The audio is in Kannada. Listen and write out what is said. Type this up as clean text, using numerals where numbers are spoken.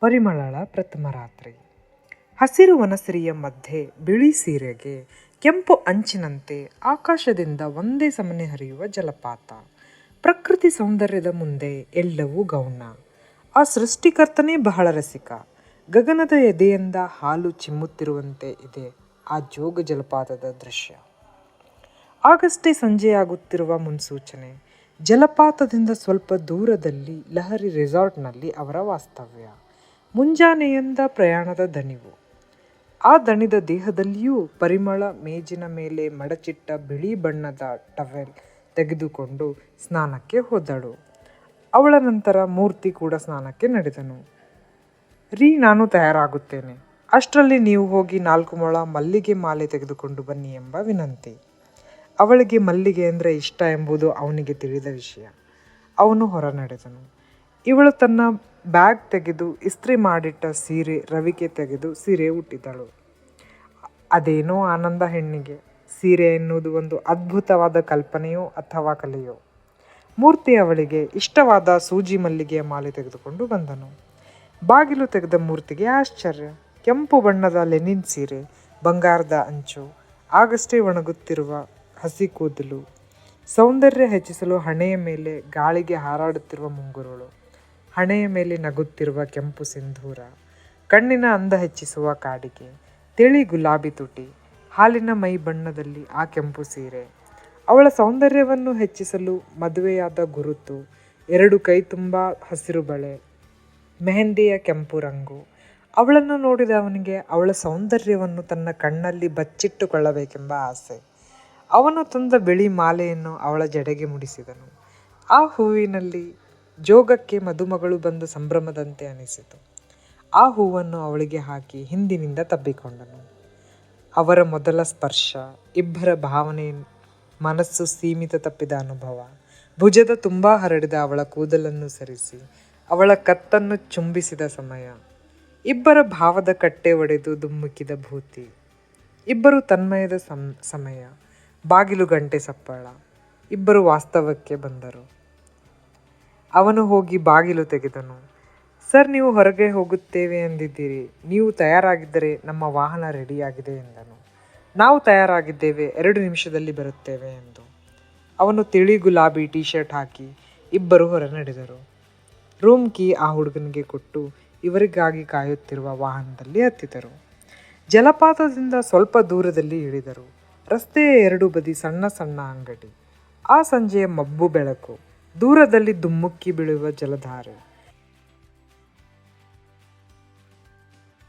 ಪರಿಮಳಳ ಪ್ರಥಮ ರಾತ್ರಿ. ಹಸಿರು ವನಸಿರಿಯ ಮಧ್ಯೆ ಬಿಳಿ ಸೀರೆಗೆ ಕೆಂಪು ಅಂಚಿನಂತೆ ಆಕಾಶದಿಂದ ಒಂದೇ ಸಮನೆ ಹರಿಯುವ ಜಲಪಾತ. ಪ್ರಕೃತಿ ಸೌಂದರ್ಯದ ಮುಂದೆ ಎಲ್ಲವೂ ಗೌಣ. ಆ ಸೃಷ್ಟಿಕರ್ತನೇ ಬಹಳ ರಸಿಕ. ಗಗನದ ಎದೆಯಿಂದ ಹಾಲು ಚಿಮ್ಮುತ್ತಿರುವಂತೆ ಇದೆ ಆ ಜೋಗ ಜಲಪಾತದ ದೃಶ್ಯ. ಆಗಷ್ಟೇ ಸಂಜೆಯಾಗುತ್ತಿರುವ ಮುನ್ಸೂಚನೆ. ಜಲಪಾತದಿಂದ ಸ್ವಲ್ಪ ದೂರದಲ್ಲಿ ಲಹರಿ ರೆಸಾರ್ಟ್ನಲ್ಲಿ ಅವರ ವಾಸ್ತವ್ಯ. ಮುಂಜಾನೆಯಿಂದ ಪ್ರಯಾಣದ ದಣಿವು. ಆ ದಣಿದ ದೇಹದಲ್ಲಿಯೂ ಪರಿಮಳ ಮೇಜಿನ ಮೇಲೆ ಮಡಚಿಟ್ಟ ಬಿಳಿ ಬಣ್ಣದ ಟವೆಲ್ ತೆಗೆದುಕೊಂಡು ಸ್ನಾನಕ್ಕೆ ಹೋದಳು. ಅವಳ ನಂತರ ಮೂರ್ತಿ ಕೂಡ ಸ್ನಾನಕ್ಕೆ ನಡೆದನು. ನಾನು ತಯಾರಾಗುತ್ತೇನೆ, ಅಷ್ಟರಲ್ಲಿ ನೀವು ಹೋಗಿ 4 ಮೊಳ ಮಲ್ಲಿಗೆ ಮಾಲೆ ತೆಗೆದುಕೊಂಡು ಬನ್ನಿ ಎಂಬ ವಿನಂತಿ. ಅವಳಿಗೆ ಮಲ್ಲಿಗೆ ಅಂದರೆ ಇಷ್ಟ ಎಂಬುದು ಅವನಿಗೆ ತಿಳಿದ ವಿಷಯ. ಅವನು ಹೊರ ನಡೆದನು. ಇವಳು ತನ್ನ ಬ್ಯಾಗ್ ತೆಗೆದು ಇಸ್ತ್ರಿ ಮಾಡಿಟ್ಟ ಸೀರೆ ರವಿಕೆ ತೆಗೆದು ಸೀರೆ ಉಟ್ಟಿದಳು. ಅದೇನೋ ಆನಂದ ಹೆಣ್ಣಿಗೆ. ಸೀರೆ ಎನ್ನುವುದು ಒಂದು ಅದ್ಭುತವಾದ ಕಲ್ಪನೆಯೋ ಅಥವಾ ಕಲೆಯೋ. ಮೂರ್ತಿ ಅವಳಿಗೆ ಇಷ್ಟವಾದ ಸೂಜಿ ಮಲ್ಲಿಗೆಯ ಮಾಲೆ ತೆಗೆದುಕೊಂಡು ಬಂದನು. ಬಾಗಿಲು ತೆಗೆದ ಮೂರ್ತಿಗೆ ಆಶ್ಚರ್ಯ. ಕೆಂಪು ಬಣ್ಣದ ಲೆನಿನ್ ಸೀರೆ, ಬಂಗಾರದ ಅಂಚು, ಆಗಷ್ಟೇ ಒಣಗುತ್ತಿರುವ ಹಸಿ ಕೂದಲು, ಸೌಂದರ್ಯ ಹೆಚ್ಚಿಸಲು ಹಣೆಯ ಮೇಲೆ ಗಾಳಿಗೆ ಹಾರಾಡುತ್ತಿರುವ ಮುಂಗುರುಳು, ಹಣೆಯ ಮೇಲೆ ನಗುತ್ತಿರುವ ಕೆಂಪು ಸಿಂಧೂರ, ಕಣ್ಣಿನ ಅಂದ ಹೆಚ್ಚಿಸುವ ಕಾಡಿಗೆ, ತಿಳಿ ಗುಲಾಬಿ ತುಟಿ, ಹಾಲಿನ ಮೈ ಬಣ್ಣದಲ್ಲಿ ಆ ಕೆಂಪು ಸೀರೆ, ಅವಳ ಸೌಂದರ್ಯವನ್ನು ಹೆಚ್ಚಿಸಲು ಮದುವೆಯಾದ ಗುರುತು, 2 ಕೈ ತುಂಬ ಹಸಿರು ಬಳೆ, ಮೆಹಂದಿಯ ಕೆಂಪು ರಂಗು. ಅವಳನ್ನು ನೋಡಿದ ಅವನಿಗೆ ಅವಳ ಸೌಂದರ್ಯವನ್ನು ತನ್ನ ಕಣ್ಣಲ್ಲಿ ಬಚ್ಚಿಟ್ಟುಕೊಳ್ಳಬೇಕೆಂಬ ಆಸೆ. ಅವನು ತಂದ ಬಿಳಿ ಮಾಲೆಯನ್ನು ಅವಳ ಜಡೆಗೆ ಮುಡಿಸಿದನು. ಆ ಹೂವಿನಲ್ಲಿ ಜೋಗಕ್ಕೆ ಮದುಮಗಳು ಬಂದ ಸಂಭ್ರಮದಂತೆ ಅನಿಸಿತು. ಆ ಹೂವನ್ನು ಅವಳಿಗೆ ಹಾಕಿ ಹಿಂದಿನಿಂದ ತಬ್ಬಿಕೊಂಡನು. ಅವರ ಮೊದಲ ಸ್ಪರ್ಶ, ಇಬ್ಬರ ಭಾವನೆ, ಮನಸ್ಸು ಸೀಮಿತ ತಪ್ಪಿದ ಅನುಭವ. ಭುಜದ ತುಂಬ ಹರಡಿದ ಅವಳ ಕೂದಲನ್ನು ಸರಿಸಿ ಅವಳ ಕತ್ತನ್ನು ಚುಂಬಿಸಿದ ಸಮಯ. ಇಬ್ಬರ ಭಾವದ ಕಟ್ಟೆ ಒಡೆದು ದುಮ್ಮುಕಿದ ಭೂತಿ. ಇಬ್ಬರು ತನ್ಮಯದ ಸಮಯ. ಬಾಗಿಲು ಗಂಟೆ ಸಪ್ಪಳ. ಇಬ್ಬರು ವಾಸ್ತವಕ್ಕೆ ಬಂದರು. ಅವನು ಹೋಗಿ ಬಾಗಿಲು ತೆಗೆದನು. ಸರ್, ನೀವು ಹೊರಗೆ ಹೋಗುತ್ತೇವೆ ಎಂದಿದ್ದೀರಿ. ನೀವು ತಯಾರಾಗಿದ್ದರೆ ನಮ್ಮ ವಾಹನ ರೆಡಿಯಾಗಿದೆ ಎಂದನು. ನಾವು ತಯಾರಾಗಿದ್ದೇವೆ, 2 ನಿಮಿಷದಲ್ಲಿ ಬರುತ್ತೇವೆ ಎಂದು. ಅವನು ತಿಳಿ ಗುಲಾಬಿ ಟೀ ಶರ್ಟ್ ಹಾಕಿ ಇಬ್ಬರು ಹೊರ ನಡೆದರು. ರೂಮ್ ಕೀ ಆ ಹುಡುಗನಿಗೆ ಕೊಟ್ಟು ಇವರಿಗಾಗಿ ಕಾಯುತ್ತಿರುವ ವಾಹನದಲ್ಲಿ ಹತ್ತಿದರು. ಜಲಪಾತದಿಂದ ಸ್ವಲ್ಪ ದೂರದಲ್ಲಿ ಇಳಿದರು. ರಸ್ತೆಯ 2 ಬದಿ ಸಣ್ಣ ಸಣ್ಣ ಅಂಗಡಿ. ಆ ಸಂಜೆಯ ಮಬ್ಬು ಬೆಳಕು. ದೂರದಲ್ಲಿ ದುಮ್ಮುಕ್ಕಿ ಬೀಳುವ ಜಲಧಾರೆ.